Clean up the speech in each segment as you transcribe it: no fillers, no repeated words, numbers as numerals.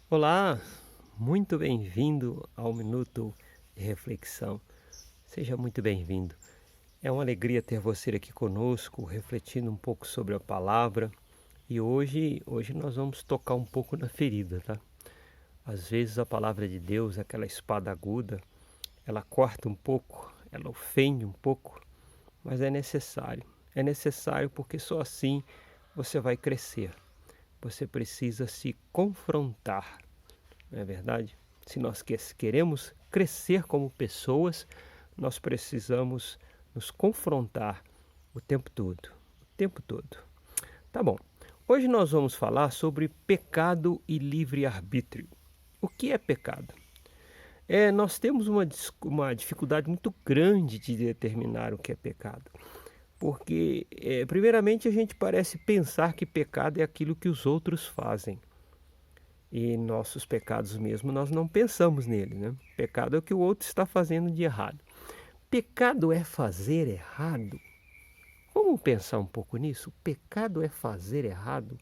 Olá, muito bem-vindo ao Minuto de Reflexão. Seja muito bem-vindo. É uma alegria ter você aqui conosco, refletindo um pouco sobre a palavra. E hoje nós vamos tocar um pouco na ferida, tá? Às vezes a palavra de Deus, aquela espada aguda, ela corta um pouco, ela ofende um pouco, mas é necessário. É necessário porque só assim você vai crescer. Você precisa se confrontar. Não é verdade? Se nós queremos crescer como pessoas, nós precisamos nos confrontar o tempo todo. O tempo todo. Tá bom. Hoje nós vamos falar sobre pecado e livre-arbítrio. O que é pecado? Nós temos uma dificuldade muito grande de determinar o que é pecado. Porque, primeiramente, a gente parece pensar que pecado é aquilo que os outros fazem. E nossos pecados mesmo, nós não pensamos nele, né? Pecado é o que o outro está fazendo de errado. Pecado é fazer errado? Vamos pensar um pouco nisso? Pecado é fazer errado?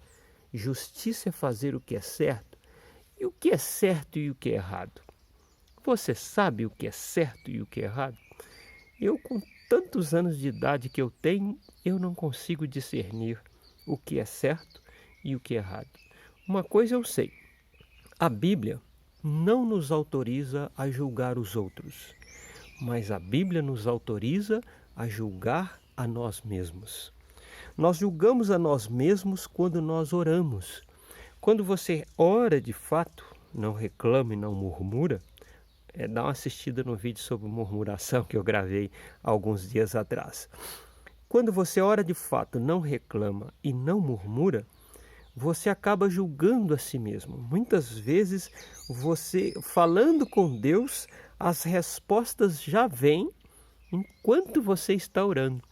Justiça é fazer o que é certo? E o que é certo e o que é errado? Você sabe o que é certo e o que é errado? Eu, com tantos anos de idade que eu tenho, eu não consigo discernir o que é certo e o que é errado. Uma coisa eu sei. A Bíblia não nos autoriza a julgar os outros, mas a Bíblia nos autoriza a julgar a nós mesmos. Nós julgamos a nós mesmos quando nós oramos. Quando você ora de fato, não reclama e não murmura, dá uma assistida no vídeo sobre murmuração que eu gravei alguns dias atrás. Quando você ora de fato, não reclama e não murmura, você acaba julgando a si mesmo. Muitas vezes, você falando com Deus, as respostas já vêm enquanto você está orando.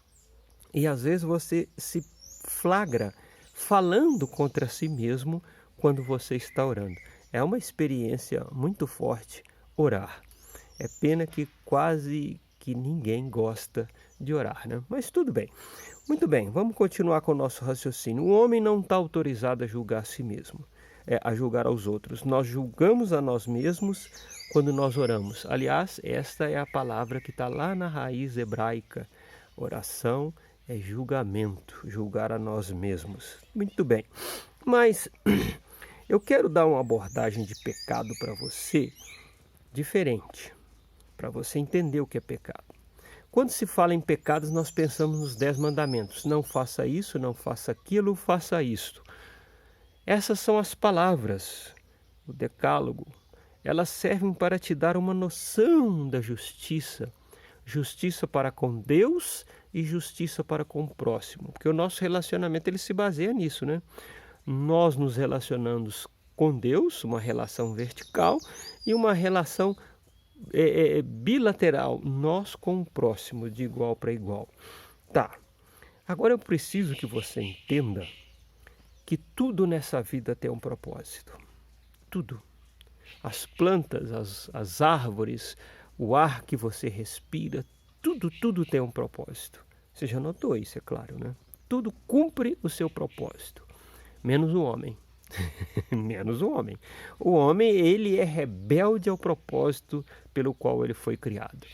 E às vezes você se flagra falando contra si mesmo quando você está orando. É uma experiência muito forte orar. É pena que quase que ninguém gosta de orar, né? Mas tudo bem. Muito bem, vamos continuar com o nosso raciocínio. O homem não está autorizado a julgar a si mesmo, a julgar aos outros. Nós julgamos a nós mesmos quando nós oramos. Aliás, esta é a palavra que está lá na raiz hebraica. Oração é julgamento, julgar a nós mesmos. Muito bem, mas eu quero dar uma abordagem de pecado para você diferente, para você entender o que é pecado. Quando se fala em pecados, nós pensamos nos 10 mandamentos. Não faça isso, não faça aquilo, faça isto. Essas são as palavras, o decálogo. Elas servem para te dar uma noção da justiça. Justiça para com Deus e justiça para com o próximo. Porque o nosso relacionamento ele se baseia nisso, né? Nós nos relacionamos com Deus, uma relação vertical, e uma relação bilateral, nós com o próximo, de igual para igual. Tá, agora eu preciso que você entenda que tudo nessa vida tem um propósito. Tudo. As plantas, as árvores, o ar que você respira, tudo tem um propósito. Você já notou isso, é claro, né? Tudo cumpre o seu propósito, menos o homem. Menos o homem. O homem, ele é rebelde ao propósito pelo qual ele foi criado.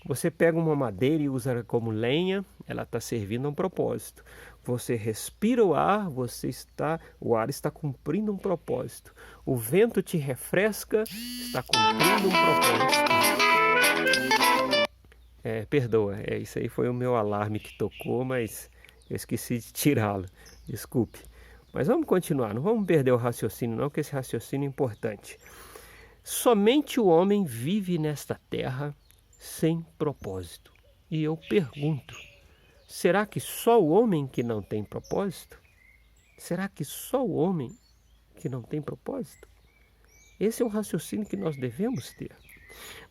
Você pega uma madeira e usa como lenha, ela está servindo a um propósito. Você respira o ar, o ar está cumprindo um propósito. O vento te refresca, está cumprindo um propósito. Perdoa, isso aí foi o meu alarme que tocou, mas eu esqueci de tirá-lo. Desculpe. Mas vamos continuar, não vamos perder o raciocínio não, que esse raciocínio é importante. Somente o homem vive nesta terra sem propósito. E eu pergunto, será que só o homem que não tem propósito? Será que só o homem que não tem propósito? Esse é o raciocínio que nós devemos ter.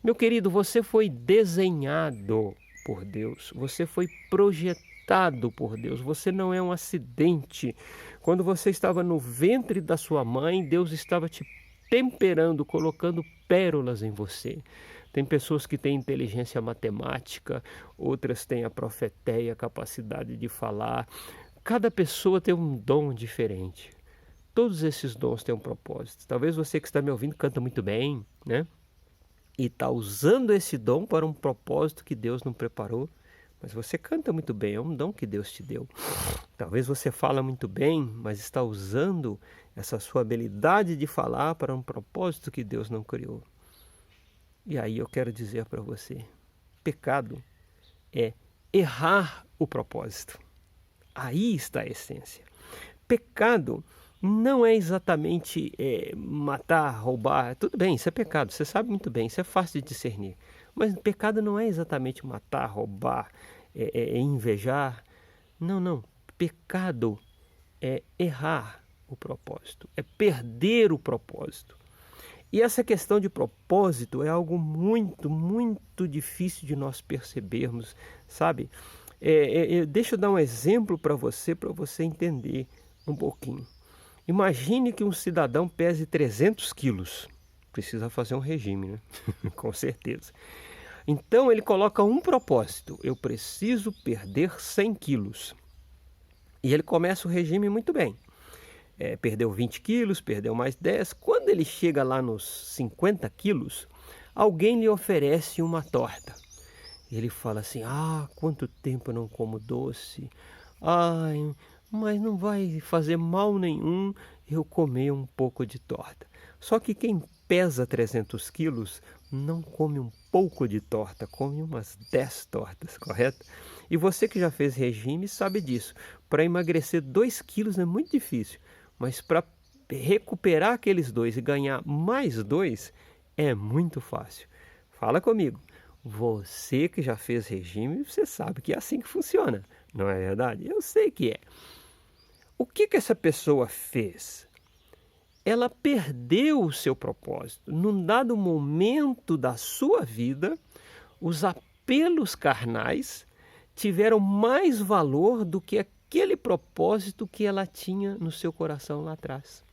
Meu querido, você foi desenhado por Deus, você foi projetado por Deus, você não é um acidente. Quando você estava no ventre da sua mãe, Deus estava te temperando, colocando pérolas em você. Tem pessoas que têm inteligência matemática, outras têm a profeteia, a capacidade de falar. Cada pessoa tem um dom diferente. Todos esses dons têm um propósito. Talvez você que está me ouvindo canta muito bem, né? E está usando esse dom para um propósito que Deus não preparou. Mas você canta muito bem, é um dom que Deus te deu. Talvez você fala muito bem, mas está usando essa sua habilidade de falar para um propósito que Deus não criou. E aí eu quero dizer para você, pecado é errar o propósito. Aí está a essência. Pecado não é exatamente matar, roubar. Tudo bem, isso é pecado, você sabe muito bem, isso é fácil de discernir. Mas pecado não é exatamente matar, roubar, invejar. Não, não. Pecado é errar o propósito, é perder o propósito. E essa questão de propósito é algo muito, muito difícil de nós percebermos, sabe? Deixa eu dar um exemplo para você entender um pouquinho. Imagine que um cidadão pese 300 quilos. Precisa fazer um regime, né? Com certeza. Então ele coloca um propósito: eu preciso perder 100 quilos. E ele começa o regime muito bem. Perdeu 20 quilos, perdeu mais 10. Quando ele chega lá nos 50 quilos, alguém lhe oferece uma torta. E ele fala assim: quanto tempo eu não como doce. Ai, mas não vai fazer mal nenhum eu comer um pouco de torta. Só que quem pesa 300 quilos não come um pouco de torta, come umas 10 tortas, correto? E você que já fez regime sabe disso. Para emagrecer 2 quilos é muito difícil, mas para recuperar aqueles 2 e ganhar mais 2 é muito fácil. Fala comigo. Você que já fez regime, você sabe que é assim que funciona, não é verdade? Eu sei que é. O que essa pessoa fez? Ela perdeu o seu propósito. Num dado momento da sua vida, os apelos carnais tiveram mais valor do que aquele propósito que ela tinha no seu coração lá atrás.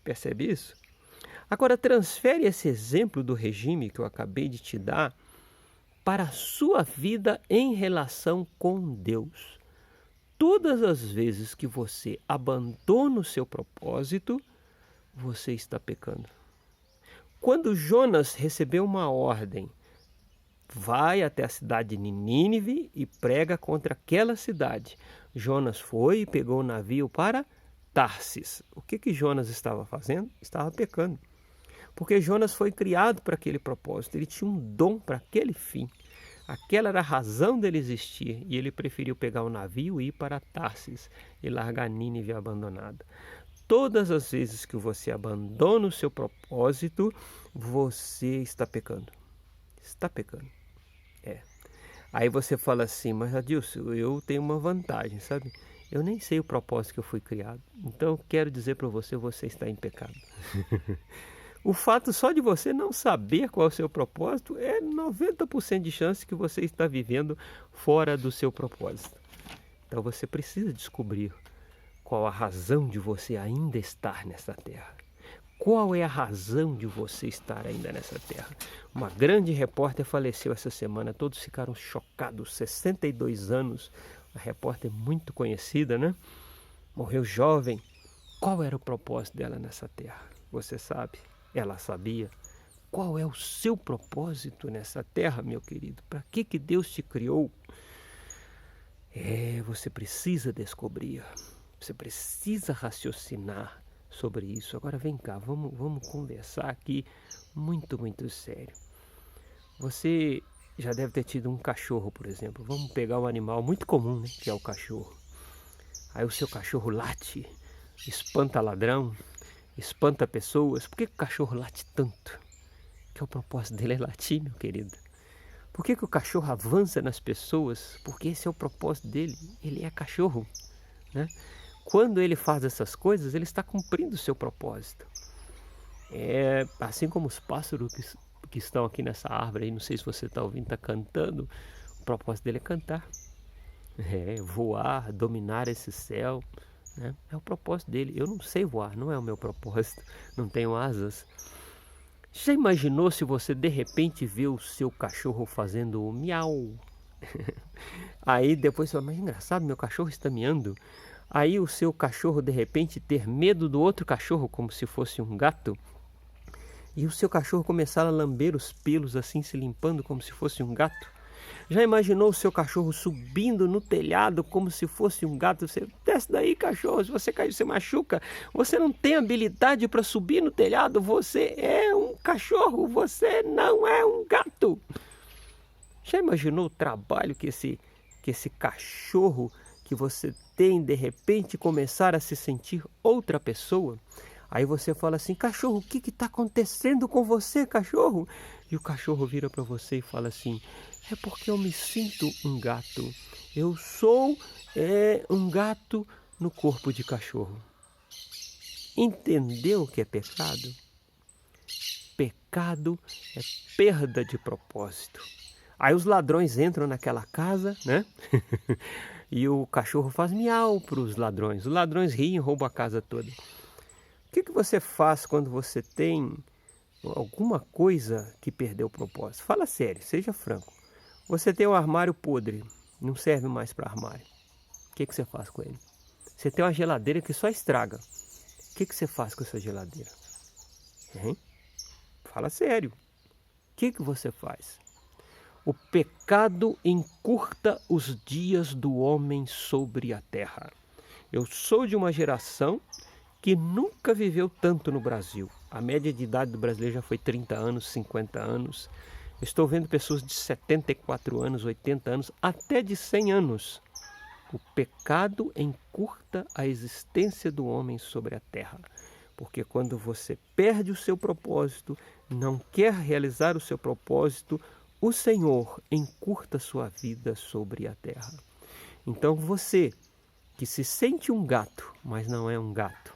Percebe isso? Agora transfere esse exemplo do regime que eu acabei de te dar para a sua vida em relação com Deus. Todas as vezes que você abandona o seu propósito, você está pecando. Quando Jonas recebeu uma ordem, vai até a cidade de Nínive e prega contra aquela cidade. Jonas foi e pegou o navio para Tarsis. O que Jonas estava fazendo? Estava pecando. Porque Jonas foi criado para aquele propósito, ele tinha um dom para aquele fim. Aquela era a razão dele existir, e ele preferiu pegar o navio e ir para Tarsis e largar Nínive abandonada. Todas as vezes que você abandona o seu propósito, você está pecando. Está pecando. Aí você fala assim: mas Adilson, eu tenho uma vantagem, sabe? Eu nem sei o propósito que eu fui criado. Então eu quero dizer para você, você está em pecado. O fato só de você não saber qual é o seu propósito é 90% de chance que você está vivendo fora do seu propósito. Então você precisa descobrir qual a razão de você ainda estar nessa terra. Qual é a razão de você estar ainda nessa terra? Uma grande repórter faleceu essa semana, todos ficaram chocados, 62 anos, uma repórter muito conhecida, né? Morreu jovem. Qual era o propósito dela nessa terra? Você sabe? Ela sabia. Qual é o seu propósito nessa terra, meu querido? Para que Deus te criou? Você precisa descobrir. Você precisa raciocinar sobre isso. Agora vem cá, vamos conversar aqui muito, muito sério. Você já deve ter tido um cachorro, por exemplo. Vamos pegar um animal muito comum, né, que é o cachorro. Aí o seu cachorro late, espanta ladrão, espanta pessoas. Por que o cachorro late tanto? Que o propósito dele é latir, meu querido. Por que o cachorro avança nas pessoas? Porque esse é o propósito dele. Ele é cachorro, né? Quando ele faz essas coisas, ele está cumprindo o seu propósito. Assim como os pássaros que estão aqui nessa árvore, aí, não sei se você está ouvindo, está cantando, o propósito dele é cantar. Voar, dominar esse céu, né? É o propósito dele. Eu não sei voar, não é o meu propósito, não tenho asas. Já imaginou se você de repente vê o seu cachorro fazendo o miau? Aí depois você fala: mas engraçado, meu cachorro está miando. Aí o seu cachorro de repente ter medo do outro cachorro como se fosse um gato, e o seu cachorro começar a lamber os pelos assim, se limpando como se fosse um gato. Já imaginou o seu cachorro subindo no telhado como se fosse um gato? Você desce daí, cachorro, se você cair, você machuca. Você não tem habilidade para subir no telhado, você é um cachorro, você não é um gato. Já imaginou o trabalho que esse cachorro que você tem, de repente, começar a se sentir outra pessoa? Aí você fala assim, cachorro, o que está acontecendo com você, cachorro? E o cachorro vira para você e fala assim, é porque eu me sinto um gato. Eu sou um gato no corpo de cachorro. Entendeu o que é pecado? Pecado é perda de propósito. Aí os ladrões entram naquela casa, né? E o cachorro faz miau para os ladrões. Os ladrões riem e roubam a casa toda. O que você faz quando você tem alguma coisa que perdeu o propósito? Fala sério, seja franco. Você tem um armário podre, não serve mais para armário. O que você faz com ele? Você tem uma geladeira que só estraga. O que você faz com essa geladeira? Hein? Fala sério. O que você faz? O pecado encurta os dias do homem sobre a terra. Eu sou de uma geração que nunca viveu tanto no Brasil. A média de idade do brasileiro já foi 30 anos, 50 anos. Eu estou vendo pessoas de 74 anos, 80 anos, até de 100 anos. O pecado encurta a existência do homem sobre a terra. Porque quando você perde o seu propósito, não quer realizar o seu propósito, o Senhor encurta sua vida sobre a terra. Então você, que se sente um gato, mas não é um gato,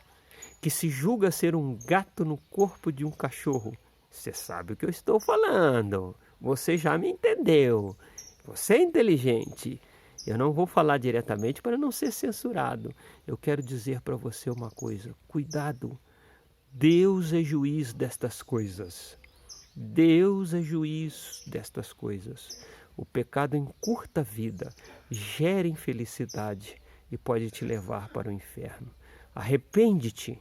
que se julga ser um gato no corpo de um cachorro, você sabe o que eu estou falando. Você já me entendeu. Você é inteligente. Eu não vou falar diretamente para não ser censurado. Eu quero dizer para você uma coisa. Cuidado. Deus é juiz destas coisas. Deus é juiz destas coisas. O pecado encurta a vida, gera infelicidade e pode te levar para o inferno. Arrepende-te,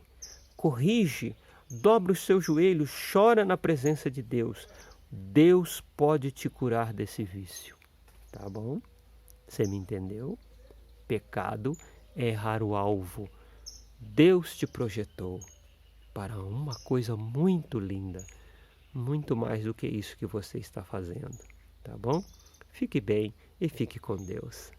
corrige, dobra os seus joelhos, chora na presença de Deus. Deus pode te curar desse vício. Tá bom? Você me entendeu? Pecado é errar o alvo. Deus te projetou para uma coisa muito linda. Muito mais do que isso que você está fazendo, tá bom? Fique bem e fique com Deus.